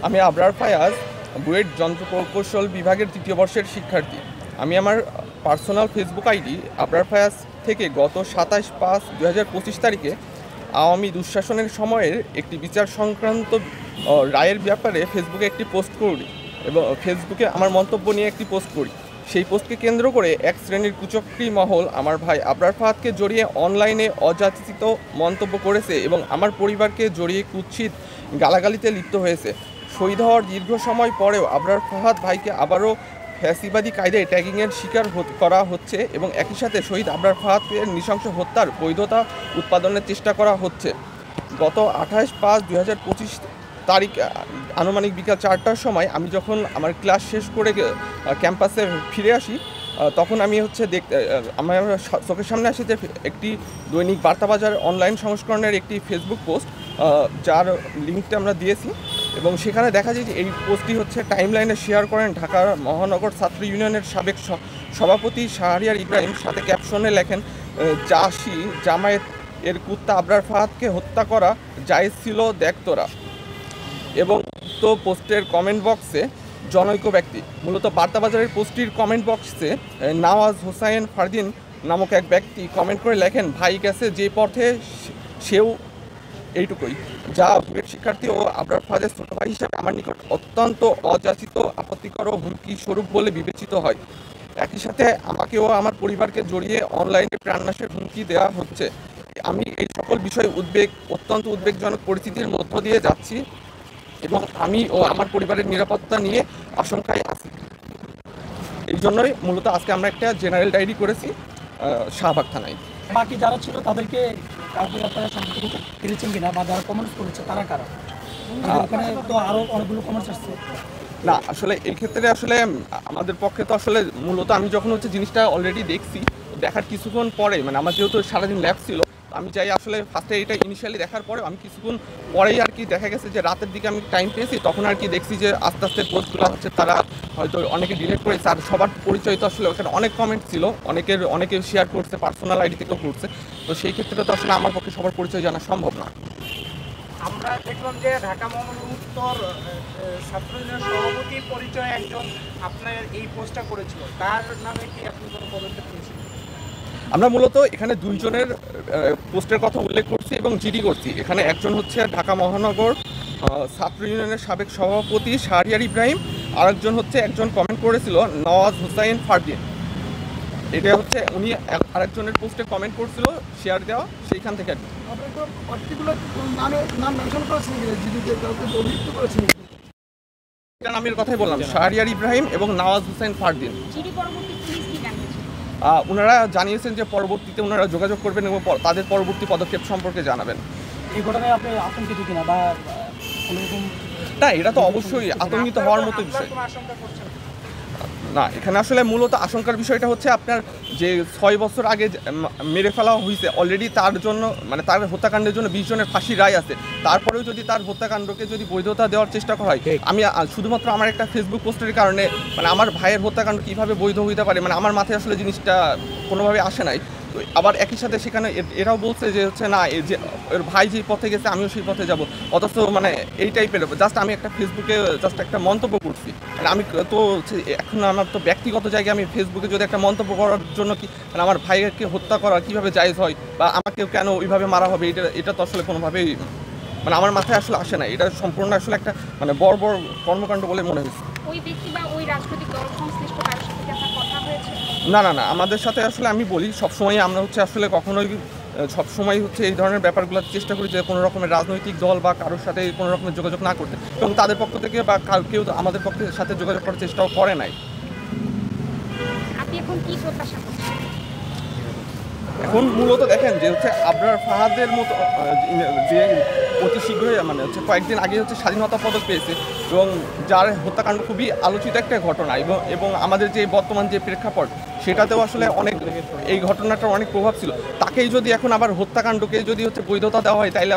আমি আবরার ফায়াজ, বুয়েট যন্ত্র প্রকৌশল বিভাগের ৩য় বর্ষের শিক্ষার্থী। আমি আমার personal Facebook ID Abrar Fayaz থেকে গত ২৭/৫/২০২৫ তারিখে আওয়ামী দুঃশাসনের সময়ের একটি বিচার সংক্রান্ত রায়ের ব্যাপারে ফেসবুকে একটি পোস্ট করি এবং ফেসবুকে আমার মন্তব্য নিয়ে একটি পোস্ট করি। সেই পোস্টকে কেন্দ্র করে এক শ্রেণীর কুচক্রী মহল আমার ভাই আবরার ফাহাদকে জড়িয়ে অনলাইনে অযাচিত মন্তব্য করেছে এবং আমার পরিবারকে জড়িয়ে কুৎসিত গালাগালিতে লিপ্ত হয়েছে। শহীদ হওয়ার দীর্ঘ সময় পরেও আবরার ফাহাদ ভাইকে আবারও ফ্যাসিবাদী কায়দায় ট্যাগিংয়ের শিকার করা হচ্ছে এবং একই সাথে শহীদ আবরার ফাহাদের নৃশংস হত্যার বৈধতা উৎপাদনের চেষ্টা করা হচ্ছে। গত ২৮/৫/২০২৫ তারিখ আনুমানিক বিকাল ৪টার সময় আমি যখন আমার ক্লাস শেষ করে ক্যাম্পাসে ফিরে আসি, তখন আমি আমার চোখের সামনে আসে যে একটি দৈনিক বার্তাবাজার অনলাইন সংস্করণের একটি ফেসবুক পোস্ট, যার লিঙ্কটা আমরা দিয়েছি এবং সেখানে দেখা যায় যে এই পোস্টটি টাইমলাইনে শেয়ার করেন ঢাকা মহানগর ছাত্র ইউনিয়নের সাবেক সভাপতি শাহরিয়ার ইব্রাহিম। সাথে ক্যাপশনে লেখেন, চাষি জামায়াত এর কুত্তা আবরার ফাহাদকে হত্যা করা জায়েজ ছিল দেখ তোরা। এবং তো পোস্টের কমেন্ট বক্সে জনৈক ব্যক্তি, মূলত বার্তাবাজারের পোস্টটির কমেন্ট বক্সে নওয়াজ হোসাইন ফারদিন নামক এক ব্যক্তি কমেন্ট করে লেখেন, ভাই গেছে যে পথে সেও এইটুকুই, যা বুয়েট শিক্ষার্থী ও আবরার ফাহাদের ছোট ভাই হিসেবে আমার নিকট অত্যন্ত অযাচিত, আপত্তিকর ও হুমকি স্বরূপ বলে বিবেচিত হয়। একই সাথে আমাকে ও আমার পরিবারকে জড়িয়ে অনলাইনে প্রাণনাশের হুমকি দেওয়া হচ্ছে। আমি এই সকল বিষয়ে অত্যন্ত উদ্বেগজনক পরিস্থিতির মধ্য দিয়ে যাচ্ছি এবং আমি ও আমার পরিবারের নিরাপত্তা নিয়ে আশঙ্কায় আছি। এই জন্যই মূলত আজকে আমরা একটা জেনারেল ডায়েরি করেছি শাহবাগ থানায়। বাকি যারা ছিল তাদেরকে কাউকে আপনারা সম্পর্ক করেছেন কিনা, বা যারা কমেন্টস করেছে তারা কারা? ওখানে তো আরও অনেকগুলো কমেন্টস আসছে। না, আসলে এই ক্ষেত্রে আমাদের পক্ষে তো মূলত আমি যখন জিনিসটা অলরেডি দেখছি, দেখার কিছুক্ষণ পরে আমার যেহেতু সারাদিন ল্যাব ছিল, আমি চাই ফার্স্টে এটা ইনিশিয়ালি দেখার পরে আমি কিছুক্ষণ পরেই দেখা গেছে যে রাতের দিকে আমি টাইম পেয়েছি, তখন দেখছি যে আস্তে আস্তে পোস্টগুলো তারা হয়তো অনেকে ডিলিট করেছে। আর সবার পরিচয় তো ওখানে অনেক কমেন্ট ছিল, অনেকে শেয়ার করছে, পার্সোনাল আইডি থেকেও করছে। তো সেই ক্ষেত্রে তো আমার পক্ষে সবার পরিচয় জানা সম্ভব না। আমরা দেখলাম যে ঢাকা মহানগর উত্তর ছাত্র ইউনিয়ন সভাপতির পরিচয় একজন আপনার এই পোস্টটা করেছিল, তার নামে কি আপনি কোনো পদক্ষেপ নিয়েছিলেন? আমরা মূলত এখানে দুইজনের পোস্টের কথা উল্লেখ করছি এবং জিডি করছি। এখানে একজন ঢাকা মহানগর ছাত্র ইউনিয়নের সাবেক সভাপতি শাহরিয়ার ইব্রাহিম, আরেকজন একজন কমেন্ট করেছিল নওয়াজ হোসাইন ফারদিন। এটা উনি আরেকজনের পোস্টে কমেন্ট করছিল, শেয়ার দেওয়া, সেইখান থেকে নামের কথাই বললাম, শাহরিয়ার ইব্রাহিম এবং নওয়াজ হোসাইন ফারদিন। ওনারা জানিয়েছেন যে পরবর্তীতে ওনারা যোগাযোগ করবেন এবং তাদের পরবর্তী পদক্ষেপ সম্পর্কে জানাবেন। এই ঘটনায় আপনি আতঙ্কিত কিনা, বা না, এটা তো অবশ্যই আতঙ্কিত হওয়ার মতো বিষয় না। এখানে মূলত আশঙ্কার বিষয়টা আপনার যে ৬ বছর আগে মেরে ফেলা হয়েছে অলরেডি, তার জন্য তার হত্যাকাণ্ডের জন্য ২০ জনের ফাঁসির রায় আছে। তারপরেও যদি তার হত্যাকাণ্ডকে বৈধতা দেওয়ার চেষ্টা করা হয়, আমি শুধুমাত্র আমার একটা ফেসবুক পোস্টের কারণে আমার ভাইয়ের হত্যাকাণ্ড কীভাবে বৈধ হইতে পারে, আমার মাথায় জিনিসটা কোনোভাবে আসে নাই। তো আবার একই সাথে সেখানে এরাও বলছে যে না, যে ওর ভাই যেই পথে গেছে আমিও সেই পথে যাব, অথচ এই টাইপের জাস্ট আমি একটা ফেসবুকে একটা মন্তব্য করছি। আমি তো এখন আমার তো ব্যক্তিগত জায়গায় আমি ফেসবুকে যদি একটা মন্তব্য করার জন্য কি আমার ভাইকে হত্যা করা কীভাবে জায়েজ হয়, বা আমাকে কেন ওইভাবে মারা হবে, এটা তো কোনোভাবেই আমার মাথায় আসে না। এটা সম্পূর্ণ একটা বড় কর্মকাণ্ড বলে মনে হয়েছে। ওই ব্যক্তি বা ওই রাজনৈতিক দল সংশ্লিষ্ট কারোর সাথে কি আপনার কথা হয়েছে? না, আমাদের সাথে আমি বলি সবসময় আমরা কখনোই সবসময় এই ধরনের ব্যাপারগুলোর চেষ্টা করি যে কোনো রকমের রাজনৈতিক দল বা কারোর সাথে কোনো রকমের যোগাযোগ না করতে, এবং তাদের পক্ষ থেকে বা কেউ আমাদের পক্ষের সাথে যোগাযোগ করার চেষ্টাও করে নাই। আপনি এখন কি প্রত্যাশা করছেন? এখন মূলত দেখেন যে আবরার ফাহাদের মতো যে অতি শীঘ্রই কয়েকদিন আগে স্বাধীনতা পদক পেয়েছে এবং যার হত্যাকাণ্ড খুবই আলোচিত একটা ঘটনা, এবং আমাদের যে বর্তমান যে প্রেক্ষাপট সেটাতেও অনেক এই ঘটনাটার অনেক প্রভাব ছিল। তাকেই যদি এখন আবার হত্যাকাণ্ডকে যদি বৈধতা দেওয়া হয়, তাইলে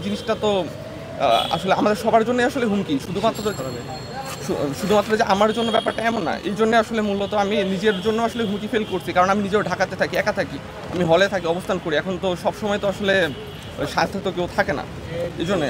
জিনিসটা তো আমাদের সবার জন্য হুমকি। শুধুমাত্র যে আমার জন্য ব্যাপারটা এমন না, এই জন্য মূলত আমি নিজের জন্য হুমকি ফিল করছি, কারণ আমি নিজেও ঢাকাতে থাকি, একা থাকি, আমি হলে থাকি, অবস্থান করি। এখন তো সবসময় তো সাথে তো কেউ থাকে না, এই জন্য।